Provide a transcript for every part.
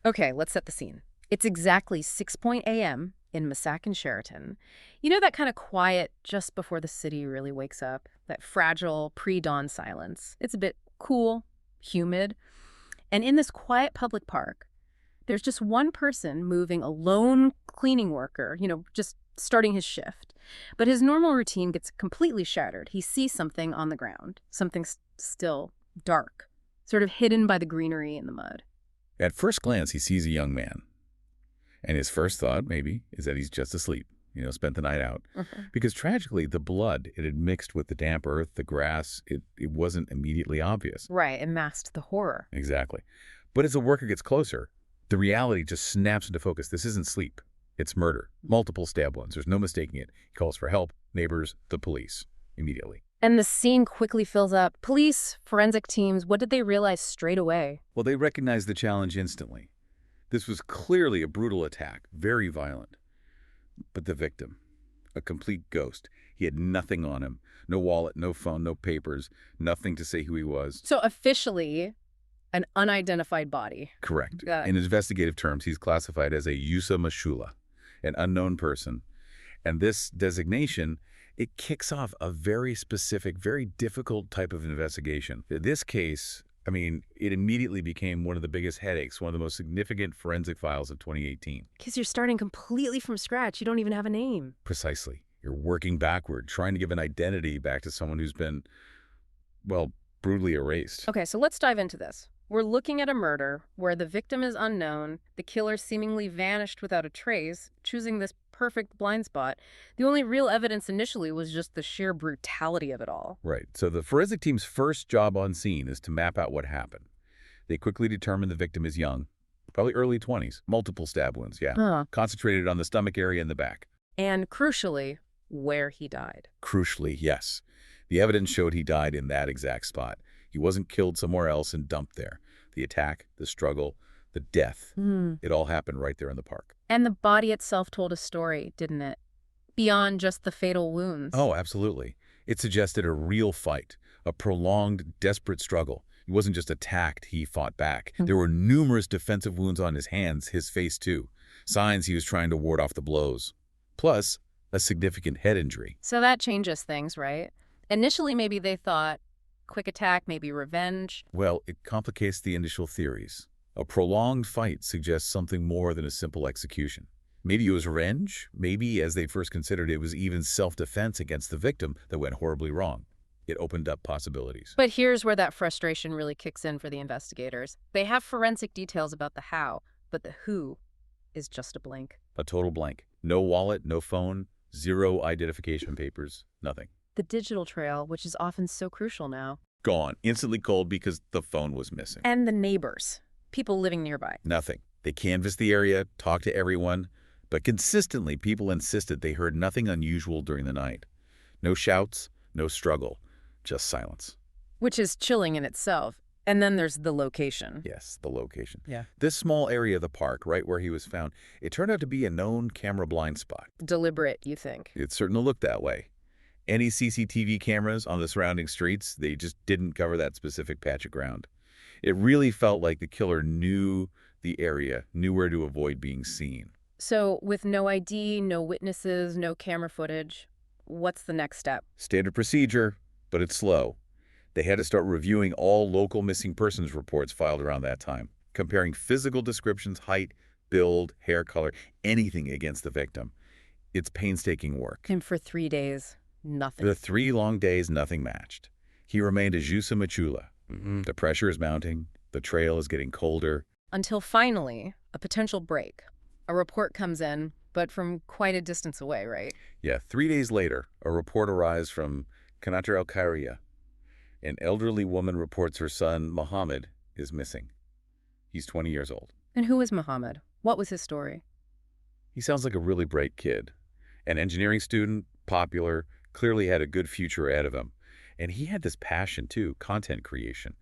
Okay, let's set the scene. It's exactly 6 a.m. in Masaken Sheraton. You know that kind of quiet just before the city really wakes up? That fragile pre-dawn silence. It's a bit cool, humid. And in this quiet public park, there's just one person moving, a lone cleaning worker, just starting his shift. But his normal routine gets completely shattered. He sees something on the ground, something still dark, sort of hidden by the greenery and the mud. At first glance, he sees a young man. And his first thought, maybe, is that he's just asleep, spent the night out. Because tragically, the blood, it had mixed with the damp earth, the grass. It wasn't immediately obvious. Right, it masked the horror. Exactly. But as the worker gets closer, the reality just snaps into focus. This isn't sleep. It's murder. Multiple stab wounds. There's no mistaking it. He calls for help, neighbors, the police, immediately. And the scene quickly fills up. Police, forensic teams, what did they realize straight away? Well, they recognized the challenge instantly. This was clearly a brutal attack, very violent. But the victim, a complete ghost. He had nothing on him. No wallet, no phone, no papers, nothing to say who he was. So officially, an unidentified body. Correct. In investigative terms, he's classified as a Yusa Mashula, an unknown person. And this designation, it kicks off a very specific, very difficult type of investigation. In this case, it immediately became one of the biggest headaches, one of the most significant forensic files of 2018. Because you're starting completely from scratch. You don't even have a name. Precisely. You're working backward, trying to give an identity back to someone who's been, well, brutally erased. Okay, so let's dive into this. We're looking at a murder where the victim is unknown, the killer seemingly vanished without a trace, choosing this perfect blind spot. The only real evidence initially was just the sheer brutality of it all. Right. So the forensic team's first job on scene is to map out what happened. They quickly determine the victim is young, probably early 20s, multiple stab wounds, concentrated on the stomach area and the back. And crucially, where he died. Crucially, yes. The evidence showed he died in that exact spot. He wasn't killed somewhere else and dumped there. The attack, the struggle, the death, it all happened right there in the park. And the body itself told a story, didn't it? Beyond just the fatal wounds. Oh, absolutely. It suggested a real fight, a prolonged, desperate struggle. He wasn't just attacked, he fought back. There were numerous defensive wounds on his hands, his face too. Signs he was trying to ward off the blows. Plus, a significant head injury. So that changes things, right? Initially, maybe they thought, quick attack, maybe revenge. Well, it complicates the initial theories. A prolonged fight suggests something more than a simple execution. Maybe it was revenge. Maybe, as they first considered, it was even self-defense against the victim that went horribly wrong. It opened up possibilities. But here's where that frustration really kicks in for the investigators. They have forensic details about the how, but the who is just a blank. A total blank. No wallet, no phone, zero identification papers, nothing. The digital trail, which is often so crucial now. Gone. Instantly cold because the phone was missing. And the neighbors. People living nearby. Nothing. They canvassed the area, talked to everyone, but consistently people insisted they heard nothing unusual during the night. No shouts, no struggle, just silence. Which is chilling in itself. And then there's the location. Yes, the location. Yeah. This small area of the park, right where he was found, it turned out to be a known camera blind spot. Deliberate, you think? It certainly looked that way. Any CCTV cameras on the surrounding streets, they just didn't cover that specific patch of ground. It really felt like the killer knew the area, knew where to avoid being seen. So with no ID, no witnesses, no camera footage, what's the next step? Standard procedure, but it's slow. They had to start reviewing all local missing persons reports filed around that time, comparing physical descriptions, height, build, hair color, anything against the victim. It's painstaking work. And for 3 days, nothing. For the 3 long days, nothing matched. He remained a Jusa Machula. The pressure is mounting. The trail is getting colder. Until finally, a potential break. A report comes in, but from quite a distance away, right? Yeah, 3 days later, a report arrives from Kanatar el-Khairia. An elderly woman reports her son, Mohamed, is missing. He's 20 years old. And who is Mohamed? What was his story? He sounds like a really bright kid. An engineering student, popular, clearly had a good future ahead of him. And he had this passion, too, content creation.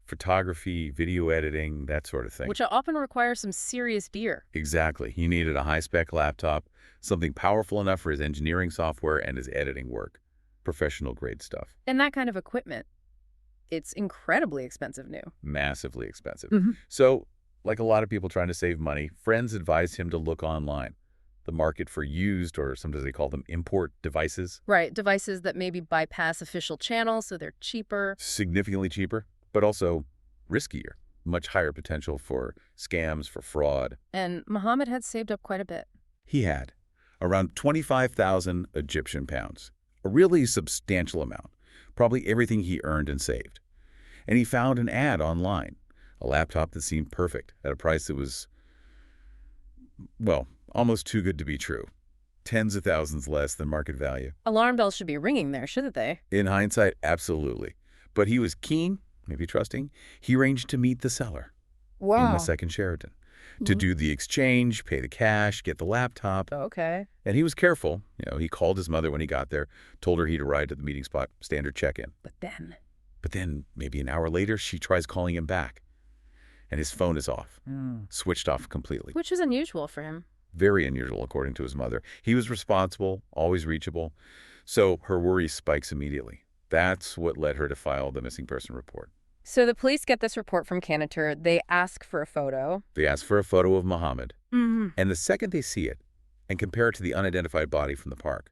Photography, video editing, that sort of thing. Which often requires some serious gear. Exactly. He needed a high-spec laptop, something powerful enough for his engineering software and his editing work. Professional-grade stuff. And that kind of equipment, it's incredibly expensive new. Massively expensive. Mm-hmm. So Like a lot of people trying to save money, friends advised him to look online. The market for used, or sometimes they call them import devices. Right, devices that maybe bypass official channels so they're cheaper. Significantly cheaper, but also riskier. Much higher potential for scams, for fraud. And Mohammed had saved up quite a bit. He had around 25,000 Egyptian pounds, a really substantial amount, probably everything he earned and saved. And he found an ad online, a laptop that seemed perfect at a price that was, well, almost too good to be true. Tens of thousands less than market value. Alarm bells should be ringing there, shouldn't they? In hindsight, absolutely. But he was keen, maybe trusting. He arranged to meet the seller in Masaken Sheraton to do the exchange, pay the cash, get the laptop. Okay. And he was careful. He called his mother when he got there, told her he'd arrived at the meeting spot, standard check-in. But then, maybe an hour later, she tries calling him back. And his phone is off, switched off completely. Which is unusual for him. Very unusual, according to his mother. He was responsible, always reachable. So her worry spikes immediately. That's what led her to file the missing person report. So the police get this report from Cantor. They ask for a photo. They ask for a photo of Mohammed. Mm-hmm. And the second they see it and compare it to the unidentified body from the park,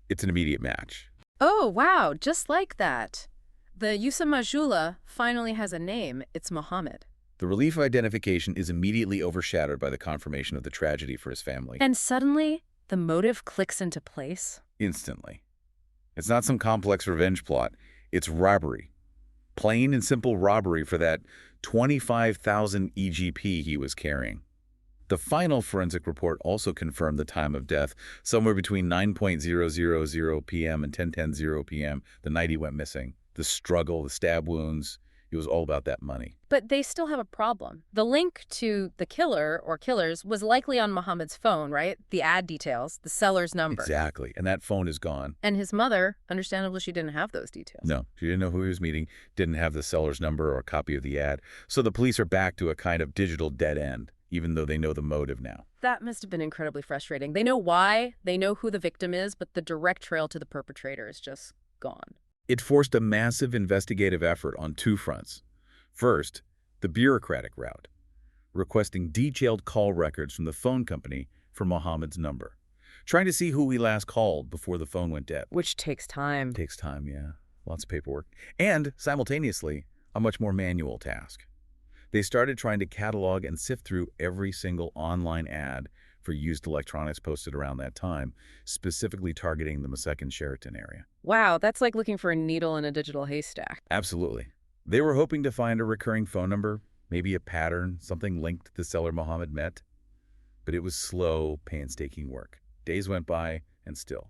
it's an immediate match. Oh, wow, just like that. The Yusa Majula finally has a name. It's Mohammed. The relief of identification is immediately overshadowed by the confirmation of the tragedy for his family. And suddenly, the motive clicks into place. Instantly. It's not some complex revenge plot. It's robbery. Plain and simple robbery for that 25,000 EGP he was carrying. The final forensic report also confirmed the time of death, somewhere between 9:000 p.m. and 10:10 p.m., the night he went missing. The struggle, the stab wounds, it was all about that money. But they still have a problem. The link to the killer or killers was likely on Mohammed's phone, right? The ad details, the seller's number. Exactly. And that phone is gone. And his mother, understandably, she didn't have those details. No, she didn't know who he was meeting, didn't have the seller's number or a copy of the ad. So the police are back to a kind of digital dead end, even though they know the motive now. That must have been incredibly frustrating. They know why, they know who the victim is, but the direct trail to the perpetrator is just gone. It forced a massive investigative effort on two fronts. First, the bureaucratic route, requesting detailed call records from the phone company for Mohammed's number, trying to see who he last called before the phone went dead. Which takes time. Takes time, yeah. Lots of paperwork. And, simultaneously, a much more manual task. They started trying to catalog and sift through every single online ad for used electronics posted around that time, specifically targeting the Masaken Sheraton area. Wow, that's like looking for a needle in a digital haystack. Absolutely. They were hoping to find a recurring phone number, maybe a pattern, something linked to the seller Mohammed met. But it was slow, painstaking work. Days went by, and still,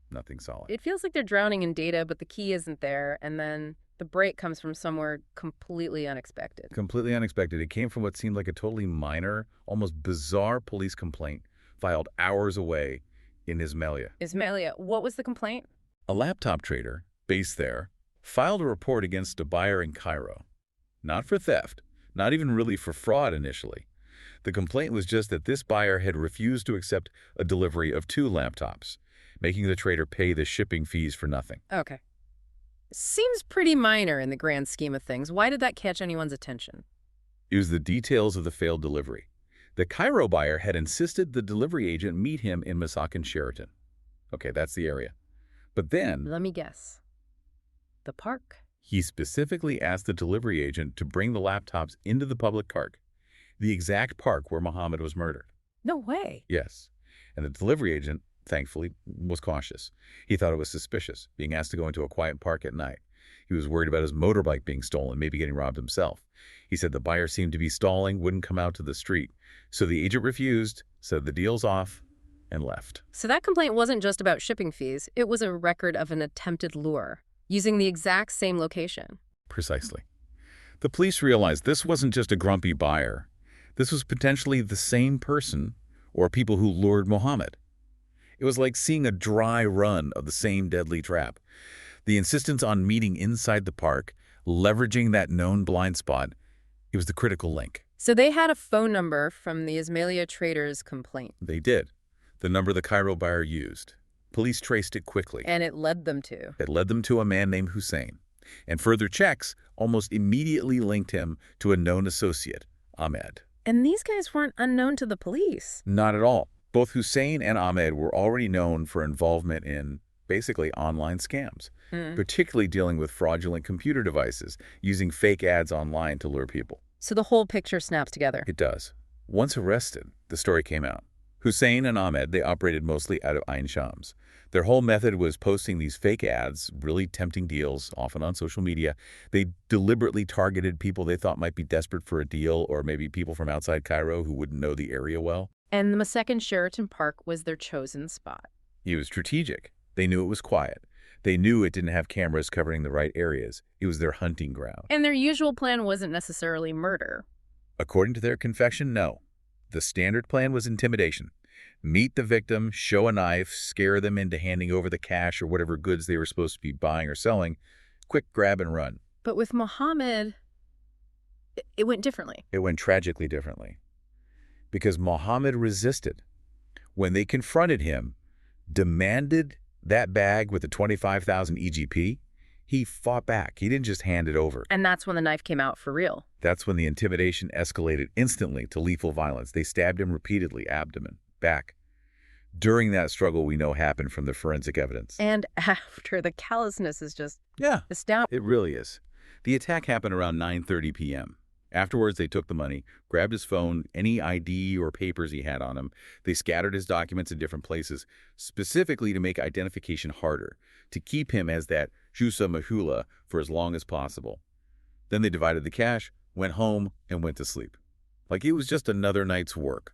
nothing solid. It feels like they're drowning in data, but the key isn't there, and then the break comes from somewhere completely unexpected. Completely unexpected. It came from what seemed like a totally minor, almost bizarre police complaint filed hours away in Ismailia. Ismailia, what was the complaint? A laptop trader, based there, filed a report against a buyer in Cairo. Not for theft, not even really for fraud initially. The complaint was just that this buyer had refused to accept a delivery of 2 laptops, making the trader pay the shipping fees for nothing. Okay. Seems pretty minor in the grand scheme of things. Why did that catch anyone's attention? It was the details of the failed delivery. The Cairo buyer had insisted the delivery agent meet him in Masaken Sheraton. Okay, that's the area. But then, Let me guess. The park. he specifically asked the delivery agent to bring the laptops into the public park, the exact park where Mohammed was murdered. No way. Yes. And the delivery agent, thankfully, was cautious. He thought it was suspicious, being asked to go into a quiet park at night. He was worried about his motorbike being stolen, maybe getting robbed himself. He said the buyer seemed to be stalling, wouldn't come out to the street. So the agent refused, said the deal's off, and left. So that complaint wasn't just about shipping fees. It was a record of an attempted lure, using the exact same location. Precisely. The police realized this wasn't just a grumpy buyer. This was potentially the same person or people who lured Mohammed. It was like seeing a dry run of the same deadly trap. The insistence on meeting inside the park, leveraging that known blind spot, it was the critical link. So they had a phone number from the Ismailia trader's complaint. They did. The number the Cairo buyer used. Police traced it quickly. And it led them to. It led them to a man named Hussein. And further checks almost immediately linked him to a known associate, Ahmed. And these guys weren't unknown to the police. Not at all. Both Hussein and Ahmed were already known for involvement in basically online scams, Hmm. particularly dealing with fraudulent computer devices, using fake ads online to lure people. So the whole picture snaps together. It does. Once arrested, the story came out. Hussein and Ahmed, they operated mostly out of Ain Shams. Their whole method was posting these fake ads, really tempting deals, often on social media. They deliberately targeted people they thought might be desperate for a deal, or maybe people from outside Cairo who wouldn't know the area well. And the Masaken Sheraton Park was their chosen spot. It was strategic. They knew it was quiet. They knew it didn't have cameras covering the right areas. It was their hunting ground. And their usual plan wasn't necessarily murder. According to their confession, no. The standard plan was intimidation. Meet the victim, show a knife, scare them into handing over the cash or whatever goods they were supposed to be buying or selling. Quick grab and run. But with Mohamed, it went differently. It went tragically differently. Because Mohammed resisted. When they confronted him, demanded that bag with the 25,000 EGP, he fought back. He didn't just hand it over. And that's when the knife came out for real. That's when the intimidation escalated instantly to lethal violence. They stabbed him repeatedly, abdomen, back. During that struggle, we know happened from the forensic evidence. And after, the callousness is just Yeah, astounding. it really is. The attack happened around 9:30 p.m. Afterwards, they took the money, grabbed his phone, any ID or papers he had on him. They scattered his documents in different places, specifically to make identification harder, to keep him as that Jusa Mahula for as long as possible. Then they divided the cash, went home, and went to sleep. Like it was just another night's work.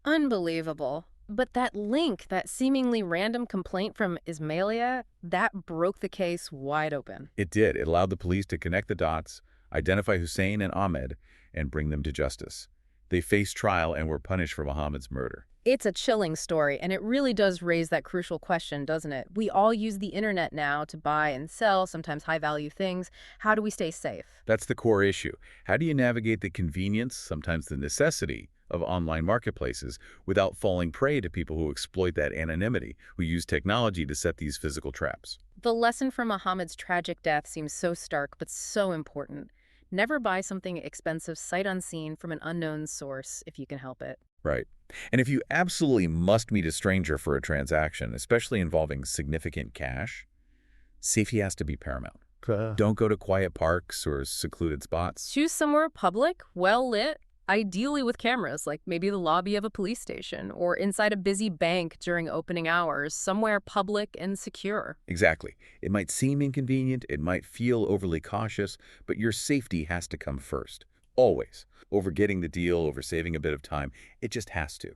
Unbelievable. But that link, that seemingly random complaint from Ismailia, that broke the case wide open. It did. It allowed the police to connect the dots, identify Hussein and Ahmed, and bring them to justice. They faced trial and were punished for Mohammed's murder. It's a chilling story, and it really does raise that crucial question, doesn't it? We all use the internet now to buy and sell, sometimes high-value things. How do we stay safe? That's the core issue. How do you navigate the convenience, sometimes the necessity, of online marketplaces without falling prey to people who exploit that anonymity, who use technology to set these physical traps? The lesson from Mohammed's tragic death seems so stark, but so important. Never buy something expensive sight unseen from an unknown source if you can help it. Right. And if you absolutely must meet a stranger for a transaction, especially involving significant cash, safety has to be paramount. Don't go to quiet parks or secluded spots. Choose somewhere public, well-lit, ideally with cameras, like maybe the lobby of a police station or inside a busy bank during opening hours, somewhere public and secure. Exactly. It might seem inconvenient, it might feel overly cautious, but your safety has to come first. Always. Over getting the deal, over saving a bit of time. It just has to.